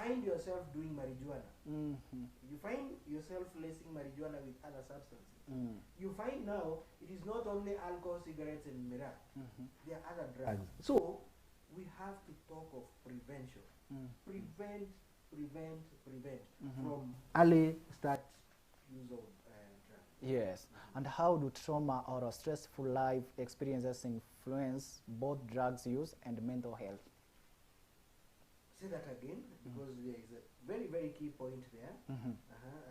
find yourself doing marijuana, you find yourself lacing marijuana with other substances, you find now it is not only alcohol, cigarettes, and miraa. There are other drugs. So we have to talk of prevention. Prevent from early start use of drugs. Yes. And how do trauma or stressful life experiences influence both drugs use and mental health? Say that again, because there is a very, very key point there.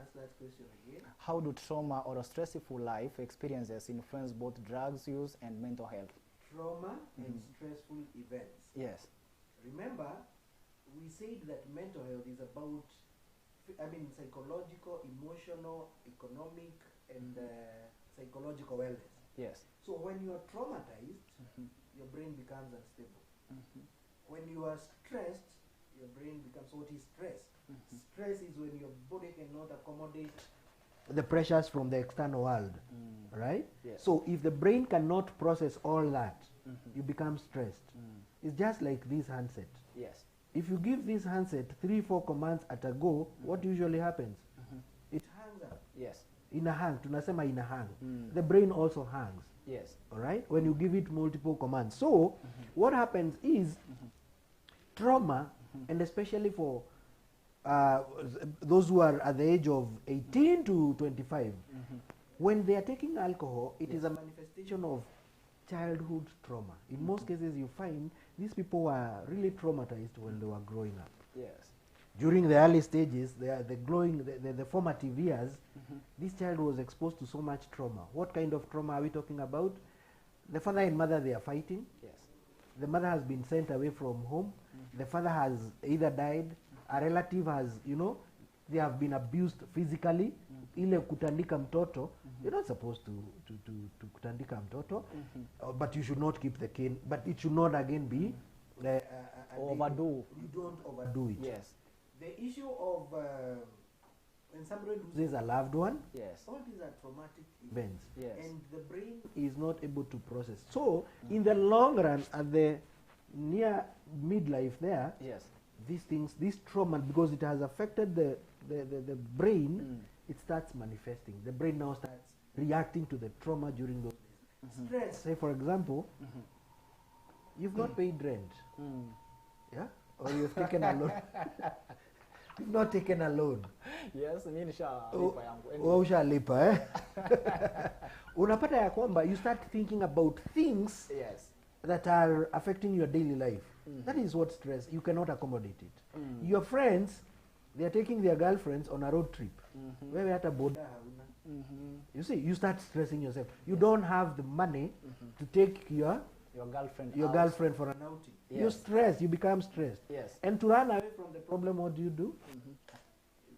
Ask that question again. How do trauma or stressful life experiences influence both drugs use and mental health? Trauma and stressful events. Yes. Remember, we said that mental health is about, psychological, emotional, economic, and psychological wellness. Yes. So when you are traumatized, your brain becomes unstable. When you are stressed, your brain becomes, what is stress? Stress is when your body cannot accommodate the pressures from the external world, right? Yes. So if the brain cannot process all that, you become stressed. It's just like this handset. Yes. If you give this handset 3-4 commands at a go, what usually happens? It hangs up. Yes. In a hang, tunasema in a hang. The brain also hangs. Yes. All right? When you give it multiple commands. So what happens is trauma, and especially for those who are at the age of 18 to 25, when they are taking alcohol, it is a manifestation of childhood trauma. In most cases, you find these people were really traumatized when they were growing up. Yes. During the early stages, the formative years, this child was exposed to so much trauma. What kind of trauma are we talking about? The father and mother, they are fighting. Yes. The mother has been sent away from home. The father has either died, a relative has, they have been abused physically. Ile kutandika mtoto, you're not supposed to kutandika mtoto, but you should not keep the cane, but it should not again be overdo. You don't overdo it. Yes. The issue of when somebody loses a loved one, yes, all these are traumatic events, yes, and the brain is not able to process. So in the long run, at the near midlife there, yes, these things, this trauma, because it has affected the brain, it starts manifesting. The brain now starts reacting to the trauma during those days. Stress, say for example, you've not paid rent, yeah, or you've taken a loan. You've not taken a loan. Yes, mimi nishalipa yangu. Ushalipa, eh? Unapata ya kwamba you start thinking about things, yes, that are affecting your daily life. That is what stress, you cannot accommodate it. Your friends, they are taking their girlfriends on a road trip. Wewe hata boda hauna. You see, you start stressing yourself. You don't have the money to take your girlfriend for an outing. Yes. You're stressed, you become stressed. Yes. And to run away from the problem, what do? You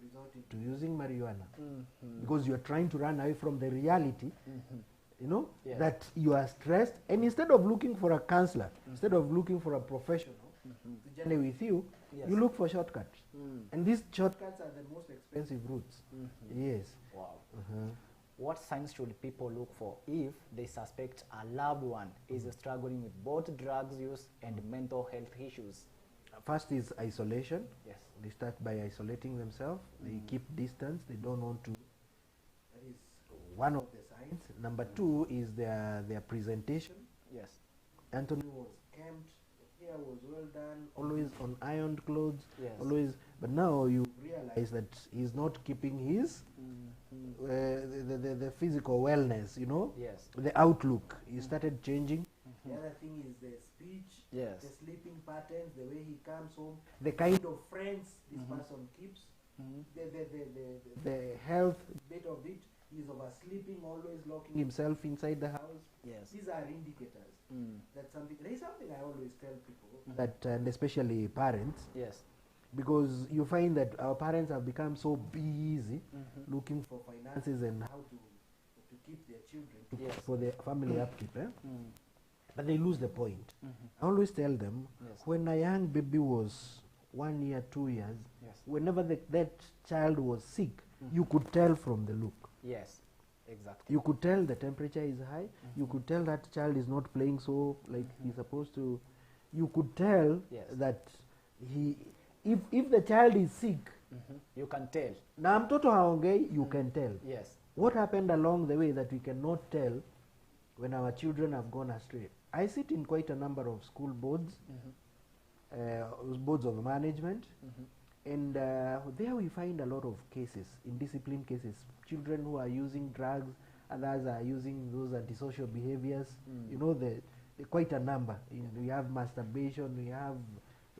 resort to using marijuana. Because you're trying to run away from the reality, yes, that you are stressed. And instead of looking for a counselor, instead of looking for a professional to journey with you, yes, you look for shortcuts. And these shortcuts are the most expensive routes. Yes. Wow. What signs should people look for if they suspect a loved one is struggling with both drugs use and mental health issues? First is isolation. Yes. They start by isolating themselves. They keep distance. They don't want to. That is one of the signs. Number two is their presentation. Yes. Anthony was kempt. The hair was well done. Always on ironed clothes. Yes. Always. But now you realize that he's not keeping his the physical wellness. Yes. The outlook. He started changing. The other thing is the speech, yes, the sleeping patterns, the way he comes home, the kind of friends this person keeps, the health bit of it. He's oversleeping, always locking himself inside the house. Yes. These are indicators that something. There is something I always tell people that, and especially parents. Yes. Because you find that our parents have become so busy looking for finances and how to keep their children, for their family upkeep. But they lose the point. I always tell them, when a young baby was 1 year, 2 years, whenever that child was sick, you could tell from the look. Yes, exactly. You could tell the temperature is high. You could tell that child is not playing so like he's supposed to. You could tell that if the child is sick You can tell. na mtoto haongei, you can tell. Yes. What happened along the way that we cannot tell when our children have gone astray? I sit in quite a number of school boards, boards of management, and there we find a lot of cases, indiscipline cases, children who are using drugs, others are using those antisocial behaviors. You know, quite a number. We have masturbation, we have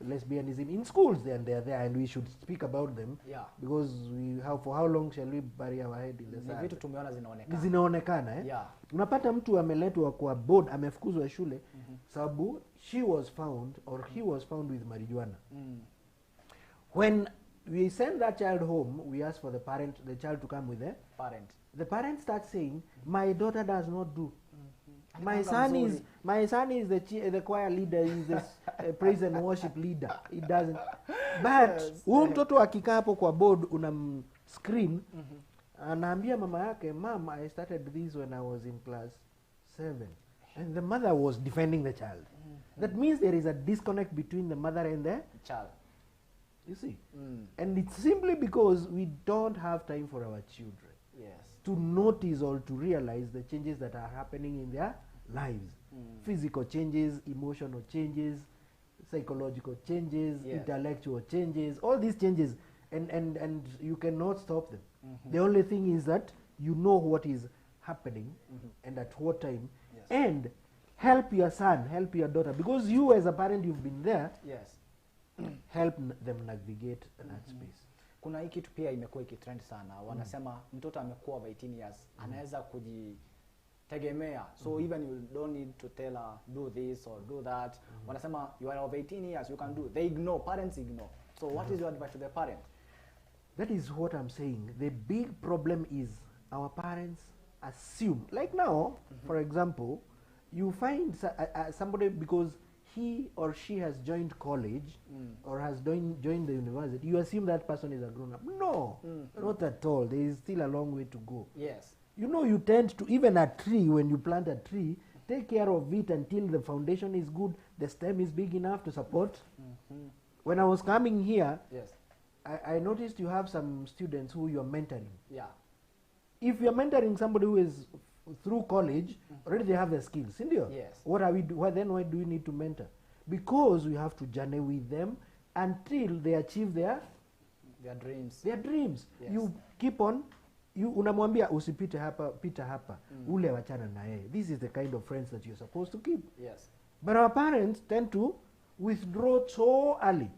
lesbianism in schools, and they are there, and we should speak about them. Yeah. Because we have, for how long shall we bury our head in the Ni sand? vitu tumeona zinaonekana. Zinaonekana Yeah. Unapata mtu ameletwa kwa board, amefukuzwa shule sababu she was found or he was found with marijuana. When we send that child home, we ask for the child to come with Parent. the parent starts saying, my daughter does not do. My Alipanga son is the choir leader, is the praise and worship leader. It doesn't. But huyu mtoto akikaa hapo kwa board unam screen, anaambia mama yake, mom, I started this when I was in class 7, and the mother was defending the child. That means there is a disconnect between the mother and the Child. you see. And it's simply because we don't have time for our children Yes. to notice or to realize the changes that are happening in their lives. Physical changes, emotional changes, psychological changes, Yes. intellectual changes, all these changes, and you cannot stop them. The only thing is that you know what is happening and at what time, Yes. and help your son, help your daughter, because you as a parent, you've been there. Yes. Help them navigate that space. Kuna hii kitu pia imekuwa ikitrend sana. Wanasema mtoto amekuwa over 18 years anaweza kujitegemea. So even you don't need to tell her do this or do that. Wanasema you are over 18 years, you can do. They ignore, parents ignore. So what is your advice to the parent? That is what I'm saying. The big problem is our parents assume. Like now, for example, you find somebody because he or she has joined college or has joined the university, you assume that person is a grown-up. No, not at all. There is still a long way to go. Yes. You know, you tend to, even a tree, when you plant a tree, take care of it until the foundation is good, the stem is big enough to support. When I was coming here, Yes. I noticed you have some students who you're mentoring. Yeah. If you're mentoring somebody who is through college, already they have the skills, isn't it? Yes. What are we why do we need to mentor? Because we have to journey with them until they achieve their dreams. dreams. Yes. You keep on, unamwambia usipite hapa, pita hapa, ule wachana na yeye. This is the kind of friends that you're supposed to keep. Yes. But our parents tend to withdraw so early.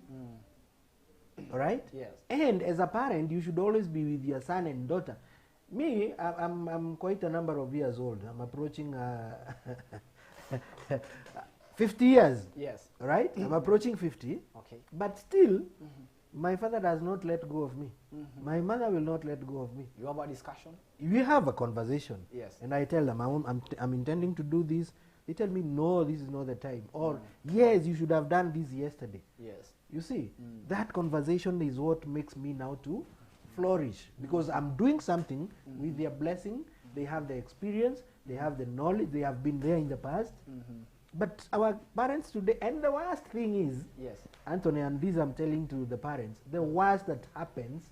All right? Yes. And as a parent, you should always be with your son and daughter. Me, I'm quite a number of years old. I'm approaching 50 years. Yes. Right? I'm approaching 50. Okay. But still, my father does not let go of me. My mother will not let go of me. You have a discussion? We have a conversation. Yes. And I tell them, I'm intending to do this. They tell me, no, this is not the time. Or, yes, you should have done this yesterday. Yes. You see, that conversation is what makes me now to flourish, because I'm doing something with their blessing. They have the experience, they have the knowledge, they have been there in the past. But our parents today, and the worst thing is, Yes. Anthony, and this I'm telling to the parents, the worst that happens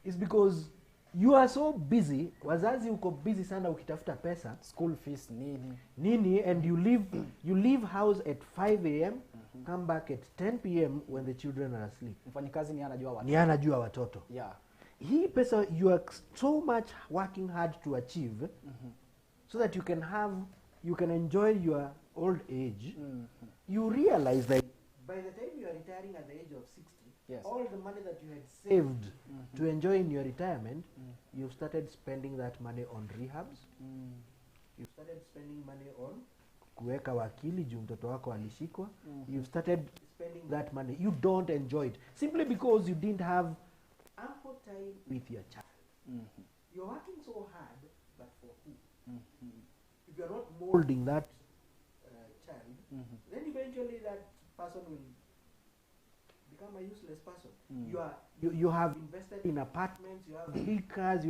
is because you are so busy, wazazi uko busy sana ukitafuta pesa, School fees nini, and you leave house at 5 a.m., come back at 10 p.m. when the children are asleep. Mfanyikazi ni anajua watu. Ni anajua watoto. Yeah. Hii pesa you are so much working hard to achieve so that you can enjoy your old age. You realize that by the time you are retiring at the age of 60, Yes. all the money that you had saved to enjoy in your retirement, you've started spending that money on rehabs. You've started spending money on kuweka wakili juu mtoto wako alishikwa. You've started spending that money. You don't enjoy it simply because you didn't have ample time with your child. You're working so hard, but for who? If you're not molding that child, then eventually that person will become a useless person. You have invested in apartments, you have big cars,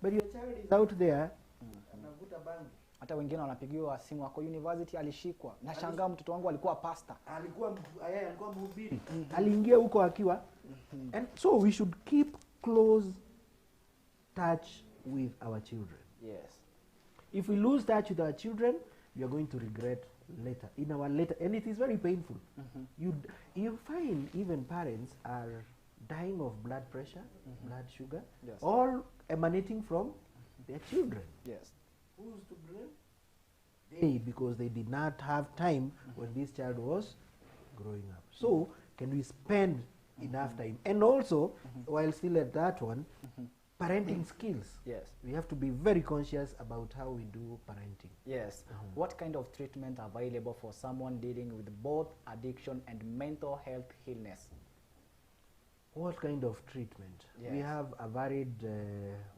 but your child is out there anavuta bangi. Hata wengine wanapigiwa simu wako university alishikwa. Nashangaa mtoto wangu alikuwa pastor. Alikuwa mhubiri. Aliingia huko akiwa. And so we should keep close touch with our children. Yes. If we lose touch with our children, we are going to regret later. In our later, and it is very painful. You find even parents are dying of blood pressure, blood sugar, Yes. all emanating from their children. Yes. Who's to blame? They, because they did not have time when this child was growing up. So, can we spend enough time? And also, while still at that one, parenting skills. Yes. We have to be very conscious about how we do parenting. Yes. What kind of treatment are available for someone dealing with both addiction and mental health illness? What kind of treatment? Yes. We have a varied,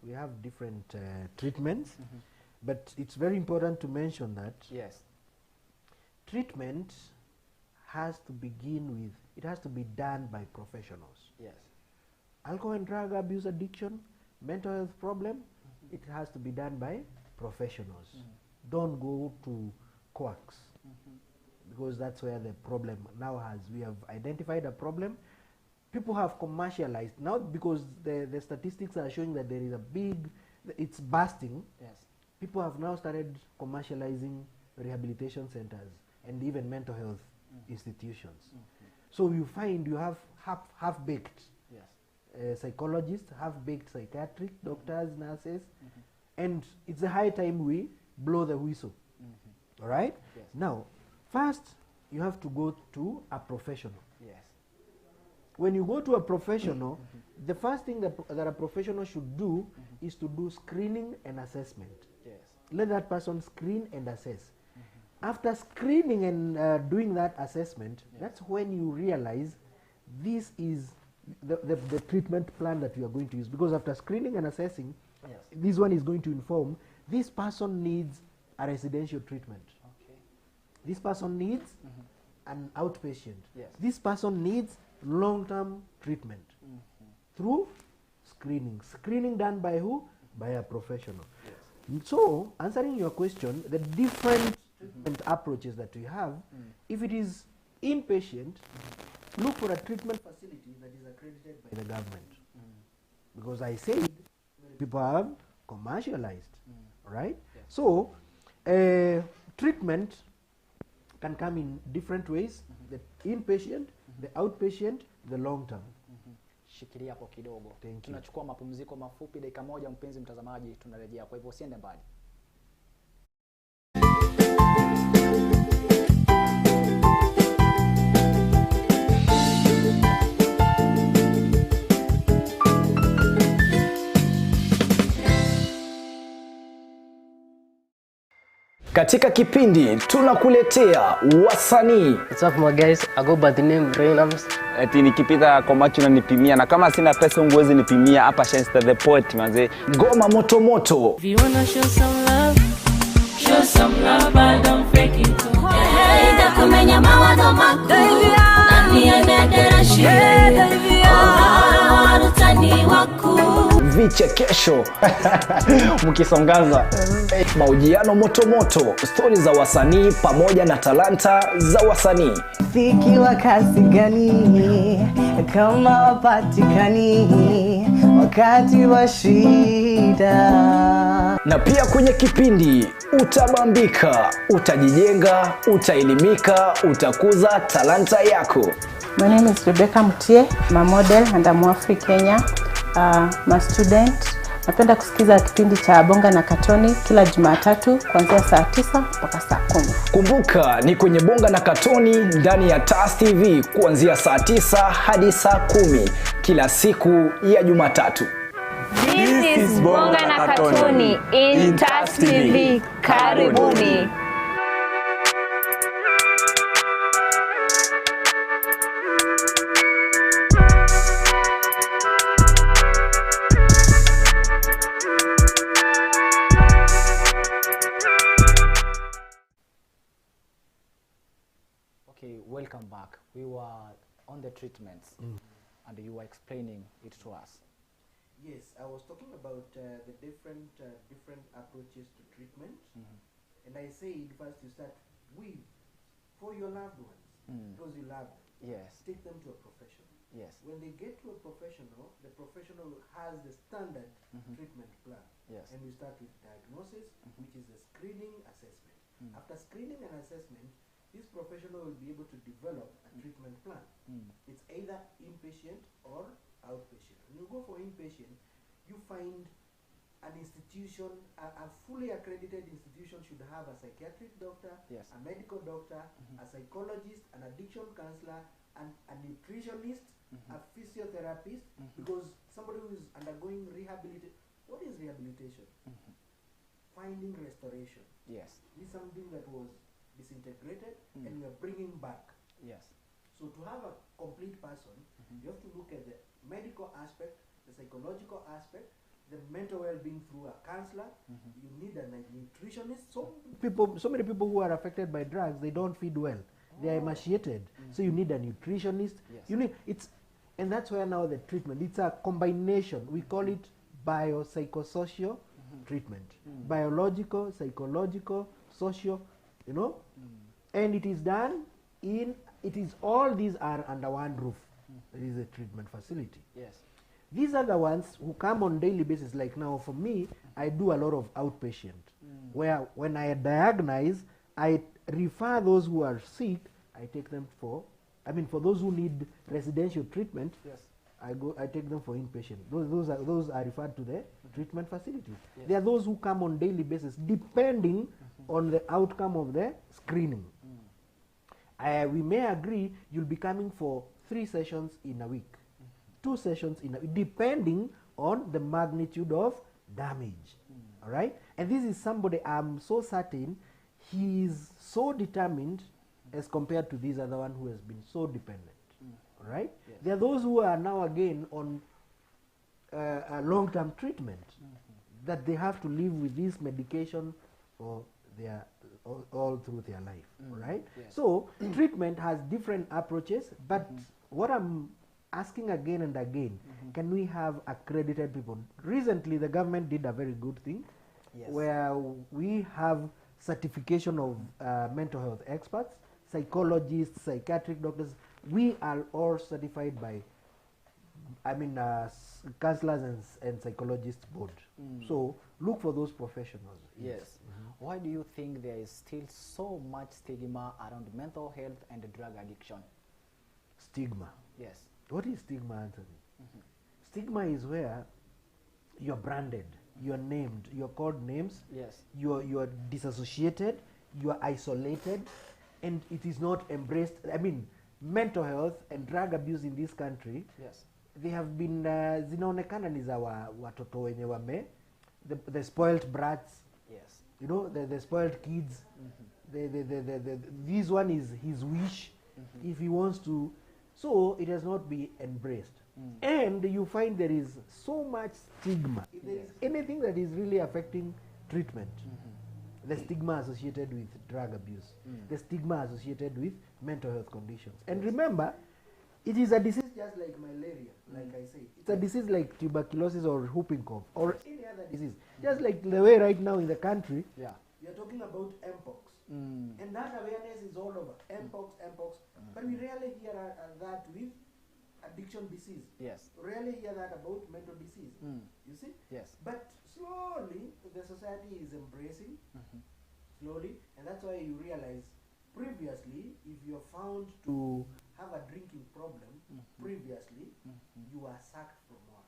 we have different treatments, but it's very important to mention that Yes. treatment has to begin with, it has to be done by professionals. Yes. Alcohol and drug abuse addiction, mental health problem, it has to be done by professionals. Don't go to quacks, because that's where the problem now has. We have identified a problem. People have commercialized now, because the statistics are showing that there is a big, it's bursting. Yes. People have now started commercializing rehabilitation centers and even mental health institutions. So you find you have half-baked Yes. psychologists, half-baked psychiatric doctors, nurses, and it's a high time we blow the whistle. All right? Yes. Now, first, you have to go to a professional. Yes. When you go to a professional, the first thing that a professional should do is to do screening and assessment. Yes. Let that person screen and assess. After screening and doing that assessment, that's when you realize this is the treatment plan that you are going to use. Because after screening and assessing, Yes. this one is going to inform this person needs a residential treatment. Okay. This person needs an outpatient. Yes. This person needs long-term treatment through screening. Screening done by who? By a professional. So, answering your question, the different treatment approaches that we have, if it is inpatient, look for a treatment facility that is accredited by the government. Because I said people have commercialized, right? Yes. So, treatment can come in different ways: the inpatient, the outpatient, the long term. Shikilia hapo kidogo. Thank you. Tunachukua mapumziko mafupi dakika moja, mpenzi mtazamaji, tunarejea. Kwa hivyo usiende mbali. Katika kipindi tunakuletea wasanii. What's up my guys? I go by the name Rainams. Eti nikipita kwa macho unanipimia, na kama sina pesa unguwezi nipimia. Hapa Shenster the Poet manze. Ngoma moto moto. If you wanna show some love, but don't fake it. Hey, ndakumenya mawazo mako. Nani anadera shida? Oh, rutani wako. Vichekesho mkisongaza, mahojiano moto moto, stori za wasanii pamoja na talanta za wasanii. Muziki wa kasi gani kama wapatikani wakati wa shida? Na pia kwenye kipindi utabambika, utajijenga, utaelimika, utakuza talanta yako. My name is Rebecca Mutie. I'm a model and I'm Afri Kenya. I'm a student. Napenda kusikiza kipindi cha Bonga na Katoni kila Jumatatu kuanzia saa 9 mpaka saa 10. Kumbuka ni kwenye Bonga na Katoni ndani ya TAS TV kuanzia saa 9 hadi saa 10 kila siku ya Jumatatu. This is Bonga na Katoni in TAS TV. Karibuni. Okay, welcome back. We were on the treatments and you were explaining it to us. Yes, I was talking about the different approaches to treatment. And I said first you start with for your loved ones because you love them. Yes. Take them to a professional. Yes. When they get to a professional, the professional has the standard treatment plan. Yes. And we start with diagnosis, which is a screening assessment. After screening and assessment, this professional will be able to develop a treatment plan. It's either inpatient or outpatient. When you go for inpatient, you find an institution, a fully accredited institution should have a psychiatric doctor, Yes. a medical doctor, a psychologist, an addiction counselor, and a nutritionist, a physiotherapist, because somebody who is undergoing rehabilitation. What is rehabilitation? Finding restoration. Yes. This is something that was disintegrated and we are bringing back. Yes. So to have a complete person, you have to look at the medical aspect, the psychological aspect, the mental well-being through a counselor. You need a nutritionist. So many people who are affected by drugs, they don't feed well. They are emaciated. So you need a nutritionist. Yes. You need and that's where now the treatment. It's a combination. We call it biopsychosocial treatment. Biological, psychological, social, you know, and it is done all these are under one roof. It is a treatment facility. Yes. These are the ones who come on daily basis. Like now for me, I do a lot of outpatient, where when I diagnose, I refer those who are sick, I take them for those who need residential treatment, Yes. I take them for inpatient. Those are referred to the treatment facilities. Yes. There are those who come on daily basis, depending on the outcome of the screening. We may agree you'll be coming for 3 sessions in a week, 2 sessions in a week, depending on the magnitude of damage. All right? And this is somebody I'm so certain he is so determined as compared to this other one who has been so dependent. All right? Yes. There are those who are now again on a long-term treatment that they have to live with this medication for their all through their life. All right? Yes. So treatment has different approaches, but what I'm asking again and again, can we have accredited people? Recently, the government did a very good thing, Yes. where we have certification of mental health experts, psychologists, psychiatric doctors. We are all certified by, counselors and psychologists board. So look for those professionals. Yes. Why do you think there is still so much stigma around mental health and drug addiction? Stigma. Yes. What is stigma, Anthony? Stigma is where you're branded, you're named, you're called names, Yes. you're disassociated, you're isolated, and it is not embraced. Mental health and drug abuse in this country, Yes. they have been zinaonekana ni za watoto wenye wame the spoiled brats, Yes. you know, the spoiled kids. This one is his wish if he wants to. So it has not been embraced. And you find there is so much stigma. If there is anything that is really affecting treatment, the stigma associated with drug abuse, the stigma associated with mental health conditions. And remember, it is a disease just like malaria, like I say. It's a disease like tuberculosis or whooping cough or any other disease. Just like the way right now in the country, Yeah. we are talking about Mpox. And that awareness is all over. Mpox. But we rarely hear that with addiction disease. Yes. Rarely hear that about mental disease. You see? Yes. But slowly, the society is embracing, slowly, and that's why you realize previously, if you're found to have a drinking problem, previously, you are sacked from work.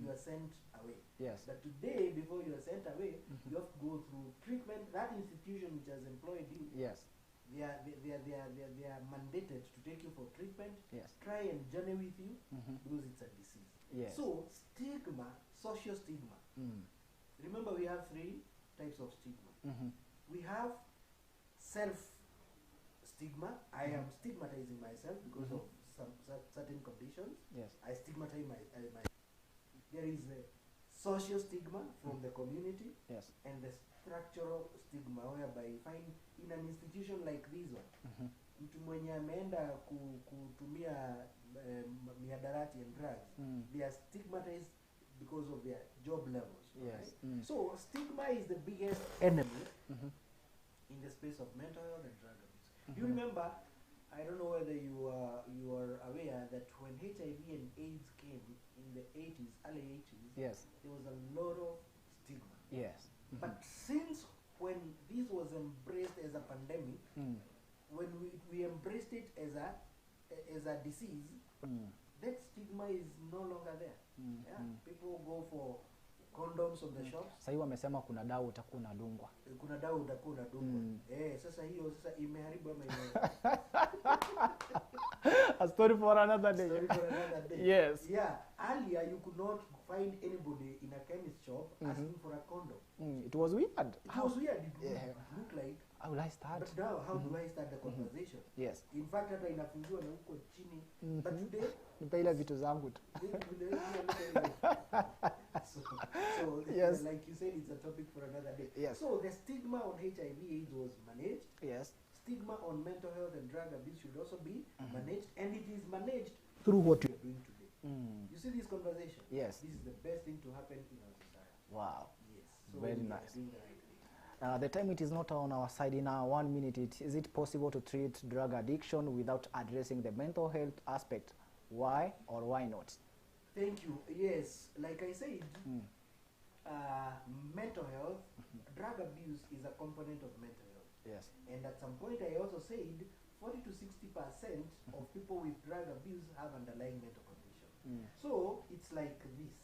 You are sent away. Yes. But today, before you are sent away, you have to go through treatment. That institution which has employed you, Yes. they are mandated to take you for treatment, Yes. try and journey with you, because it's a disease. Yes. So stigma, social stigma. Remember, we have 3 types of stigma. We have self-stigma. I am stigmatizing myself because of some certain conditions. Yes. I stigmatize my. There is a social stigma from the community, Yes. and the structural stigma, whereby you find in an institution like this one, mtu mwenye ameenda kutumia mihadarati and drugs, they are stigmatized because of their job levels. Yes. Right? So stigma is the biggest enemy in the space of mental health and drug abuse. You remember, I don't know whether you are aware that when HIV and AIDS came in the 80s, early 80s, Yes. there was a lot of stigma. Yes. But since when this was embraced as a pandemic, when we embraced it as a disease, that stigma is no longer there. People go for condoms on the shops. Sasa hivi wamesema kuna dawa utakuwa unadungwa. Kuna dawa utakuwa unadungwa. Sasa hiyo sasa imeharibu ama A story for another day. Story for another day. Yes. Yeah. Earlier you could not find anybody in a chemist shop asking for a condom. It was weird. It was weird. It looked like. How will I start? But now, how do I start the conversation? Yes. In fact, hata inafungiwa na huko chini. But today, nipe ile vitu zangu tu. So yes. Like you said, it's a topic for another day. Yes. So the stigma on HIV/AIDS was managed. Yes. Stigma on mental health and drug abuse should also be managed, and it is managed through what we are doing today. You see this conversation? Yes. This is the best thing to happen in our society. Wow. Yes. So very we are nice. doing the right thing. The time it is not on our side in our 1 minute. Is it possible to treat drug addiction without addressing the mental health aspect? Why or why not? Thank you. Yes, like I said, mental health, drug abuse is a component of mental health. Yes. And at some point I also said 40 to 60% of people with drug abuse have underlying mental condition. So it's like this.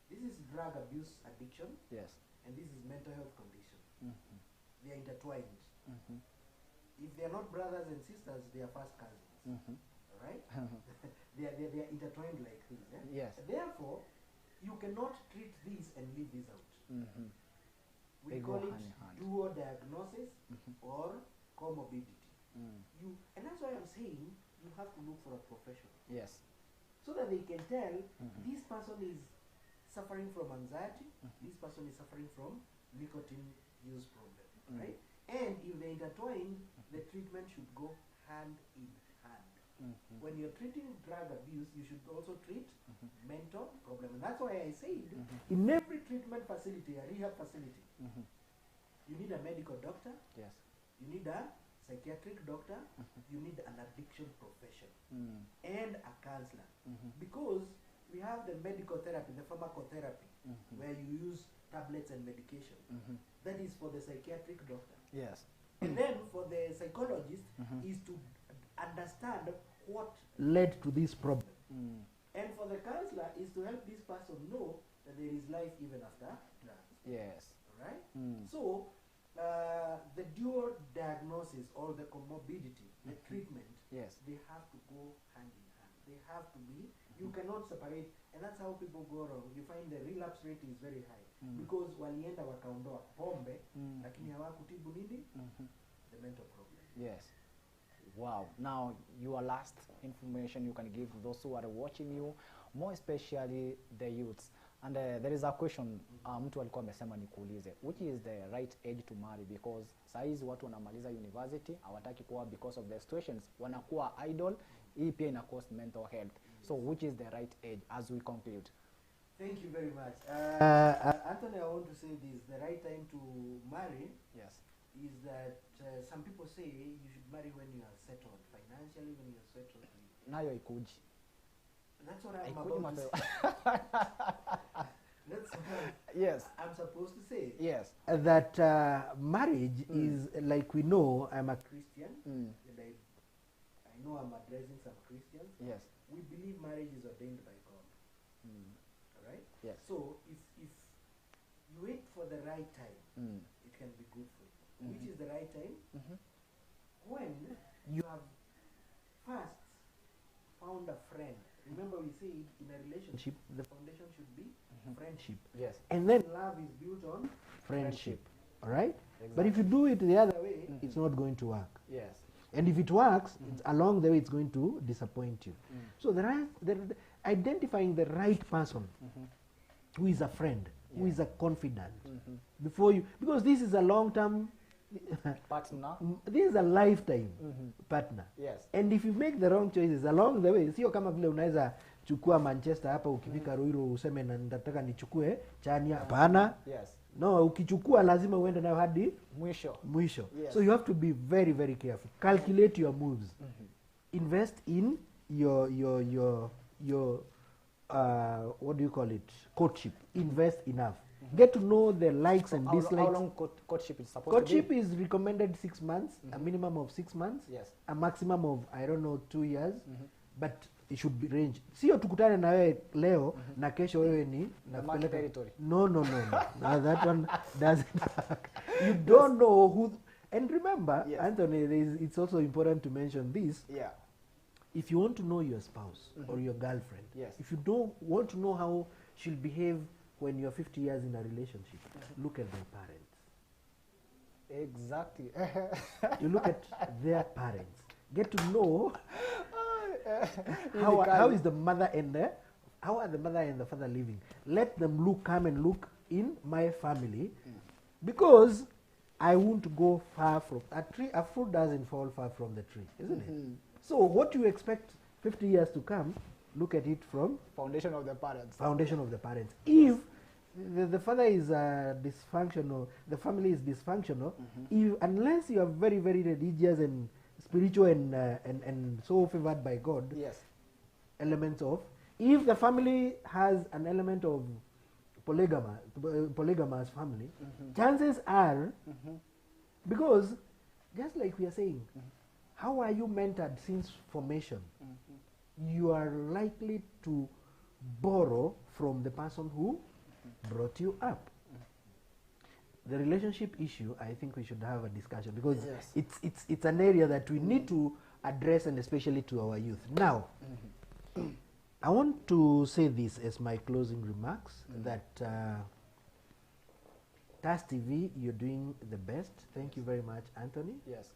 This is drug abuse addiction. Yes. And this is mental health condition. They are intertwined. If they are not brothers and sisters, they are first cousins. Right? they are intertwined like this. Yes. Therefore, you cannot treat this and leave this out. We They call go it hand in hand. dual diagnosis or comorbidity. And that's why I'm saying you have to look for a professional. Yes. So that they can tell this person is suffering from anxiety, this person is suffering from nicotine use problem, right? And if they intertwine, the treatment should go hand in hand. When you're treating drug abuse, you should also treat mental problem. And that's why I said, in every treatment facility, a rehab facility, you need a medical doctor, Yes. you need a psychiatric doctor, you need an addiction professional, and a counselor. Because we have the medical therapy, the pharmacotherapy, where you use tablets and medication. That is for the psychiatric doctor. Yes. And then for the psychologist is to understand what led to this problem. And for the counselor is to help this person know that there is life even after drugs. Yes. Right? So the dual diagnosis or the comorbidity, the treatment, Yes. they have to go hand in hand. They have to be, you cannot separate, and that's how people go wrong. You find the relapse rate is very high because walienda wakaondoa pombe lakini hawakutibu nini? The mental problem. Yes. Wow. Now, your last information you can give those who are watching you, more especially the youths. And there is a question mtu alikuwa amesema nikuulize, which is the right age to marry, because saizi watu wanamaliza university hawataki kuwa, because of the situations wanakuwa idle. Hii pia ina cost mental health. So which is the right age as we conclude? Thank you very much. Anthony, I want to say this. The right time to marry Yes. is that some people say you should marry when you are settled financially, when you are settled. Nayo ikuji. That's what I'm Haikuji about to mapema. say. That's what Yes. I'm supposed to say. Yes. That marriage is, like we know, I'm a Christian, and I know I'm addressing some Christians. Yes. We believe marriage is ordained by God. All right? Yes. So if you wait for the right time, it can be good for you. Which is the right time? When you have first found a friend. Remember we said in a relationship, the foundation should be friendship. Yes. And then love is built on friendship. All right? Exactly. But if you do it the other way, it's not going to work. Yes. And if it works, it's along the way it's going to disappoint you. So identifying the right person who is a friend, who is a confidant, before you, because this is a long-term Partner. this is a lifetime partner. Yes. And if you make the wrong choices along the way, sio kama vile unaweza chukua Manchester hapa ukifika Ruiru useme na nataka nichukue Chania, hapana. Yes. No, ukichukua lazima uende nayo hadi Mwisho. mwisho. Yes. So you have to be very, very careful. Calculate your moves. Invest in your what do you call it? Courtship. Invest enough. Get to know the likes and How dislikes. long courtship is supposed Courtship to be? is recommended 6 months, a minimum of 6 months, Yes. a maximum of I don't know 2 years, but it should be range. Sio tukutane na wewe leo na kesho wewe ni The mark territory. No. No, that one doesn't work. You don't know who. And remember, Yes. Anthony, it's also important to mention this. Yeah. If you want to know your spouse or your girlfriend, Yes. if you don't want to know how she'll behave when you're 50 years in a relationship, look at their parents. Exactly. You look at their parents. Get to know Really how is the mother and the how are the mother and the father living. Let them come and look in my family, because I won't go far from a fruit doesn't fall far from the tree, isn't it? So what you expect 50 years to come, look at it from Foundation of the parents. foundation of the parents. If the father is dysfunctional, the family is dysfunctional, if, unless you are very, very religious and spiritual and so favored by God, Yes. elements of, if the family has an element of polygamous family, chances are, because just like we are saying, how are you mentored since formation? You are likely to borrow from the person who brought you up. The relationship issue, I think we should have a discussion, because Yes. it's an area that we need to address, and especially to our youth. Now, I want to say this as my closing remarks, that TAS TV, you're doing the best. Thank you very much, Anthony. Yes.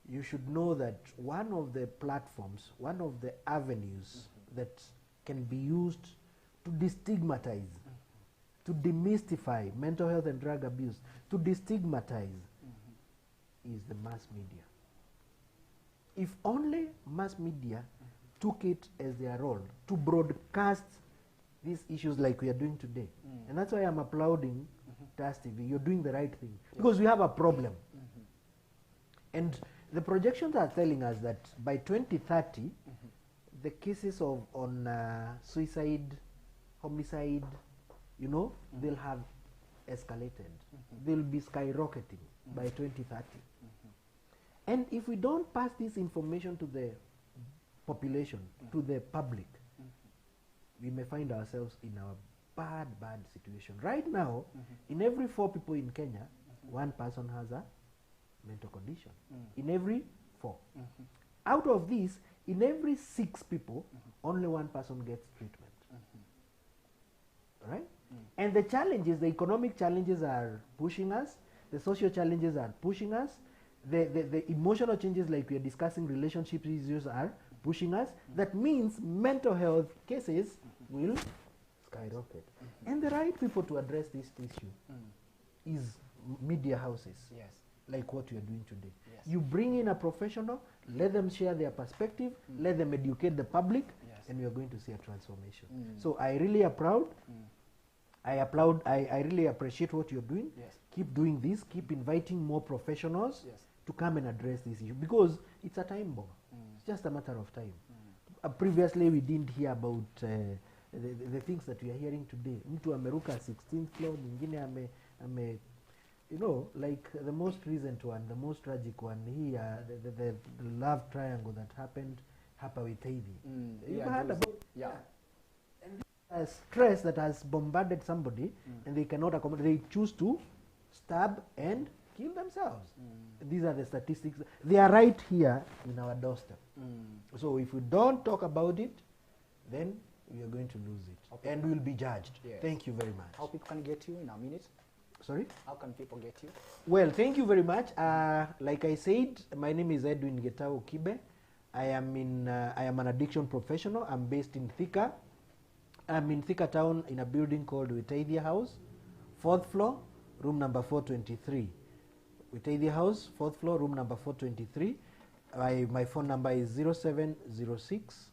You should know that one of the platforms, one of the avenues that can be used to destigmatize, to demystify mental health and drug abuse, to destigmatize, is the mass media. If only mass media took it as their role to broadcast these issues like we are doing today. And that's why I'm applauding TAS TV. You're doing the right thing, because we have a problem. And the projections are telling us that by 2030, the cases of suicide, homicide, you know, they'll have escalated. They'll be skyrocketing by 2030. And if we don't pass this information to the population, to the public, we may find ourselves in a bad situation. Right now, in every 4 people in Kenya, 1 person has a mental condition. In every 4. Out of these, in every 6 people, only 1 person gets treatment. Right? And the challenges, the economic challenges are pushing us, the social challenges are pushing us, the emotional changes like we are discussing, relationship issues are pushing us. That means mental health cases will skyrocket. And the right people to address this issue is media houses. Yes. Like what you are doing today. Yes. You bring in a professional, let them share their perspective, let them educate the public, and we are going to see a transformation. So I really am proud. I really appreciate what you're doing. Yes. Keep doing this, keep inviting more professionals Yes. to come and address this issue, because it's a time bomb. It's just a matter of time. Previously we didn't hear about the things that we are hearing today. Mtu ameruka 16th floor, mwingine ame you know, like the most recent one, the most tragic one here, the love triangle that happened hapa Witeithi. You've heard about and this stress that has bombarded somebody, and they cannot accommodate, they choose to stab and kill themselves. These are the statistics. They are right here in our doorstep. So if we don't talk about it, then we are going to lose it, and we'll be judged. Yes. Thank you very much. How people can get you in a minute? Sorry? How can people get you? Well, thank you very much. Like I said, my name is Edwin Getao Kibe. I am an addiction professional. I'm based in Thika. I'm in Thika town in a building called Witeithi House, 4th floor, room number 423. Witeithi House, 4th floor, room number 423. My phone number is 0706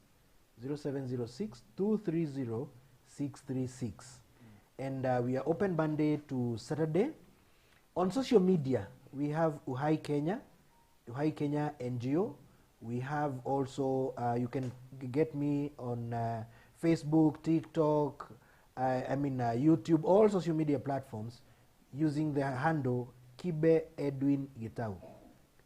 230 636. and we are open Monday to Saturday. On social media, we have Uhai Kenya NGO. We have also, you can get me on Facebook, TikTok, YouTube, all social media platforms using the handle Kibe Edwin Gitau.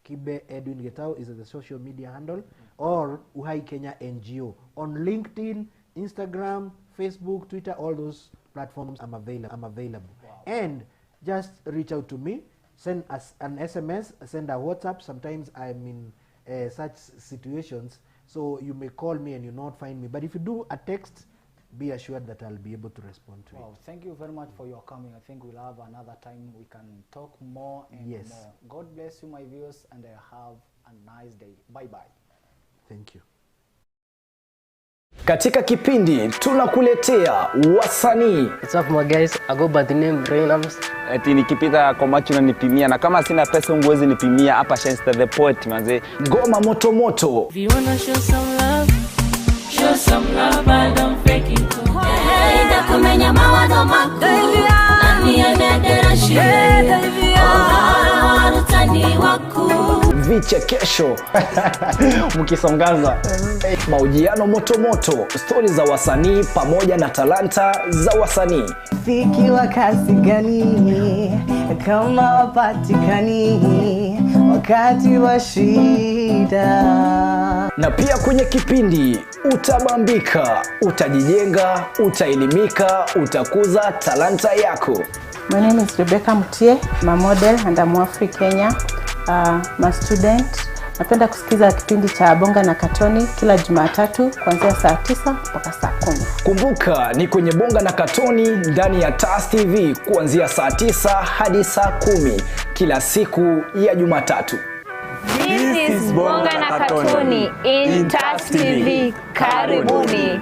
Kibe Edwin Gitau is the social media handle, or Uhai Kenya NGO. On LinkedIn, Instagram, Facebook, Twitter, all those platforms I'm available. Wow. And just reach out to me, send us an SMS, send a WhatsApp. Sometimes I'm in such situations, so you may call me and you not find me. But if you do a text, be assured that I'll be able to respond to it. Thank you very much for your coming. I think we'll have another time we can talk more and more. God bless you, my viewers, and have a nice day. Bye bye. Thank you. Katika kipindi tunakuletea wasanii. What's up my guys? I go by the name Rainams. Eti nikipita kwa macho na nipimia, na kama sina pesa unguwezi nipimia hapa Shenster the Poet manze. Ngoma moto moto. If you wanna show some love, I don't fake it. Hey, ndakumenya mawazo mako. Nani anadera shire. Harutani wako. Vichekesho mkisongaza, mahojiano moto moto, stori za wasanii pamoja na talanta za wasanii. Fiki wa kasi gani kama wapatikani wakati wa shida. Na pia kwenye kipindi utabambika, utajijenga, utaelimika, utakuza talanta yako. My name is Rebecca Mutie, I'm a model and I'm Afri Kenya. I'm a student. Napenda kusikiza kipindi cha Bonga na Katoni kila Jumatatu kuanzia saa 9 mpaka saa 10. Kumbuka ni kwenye Bonga na Katoni ndani ya TAS TV kuanzia saa 9 hadi saa 10 kila siku ya Jumatatu. This is Bonga na Katoni in TAS TV. Karibuni.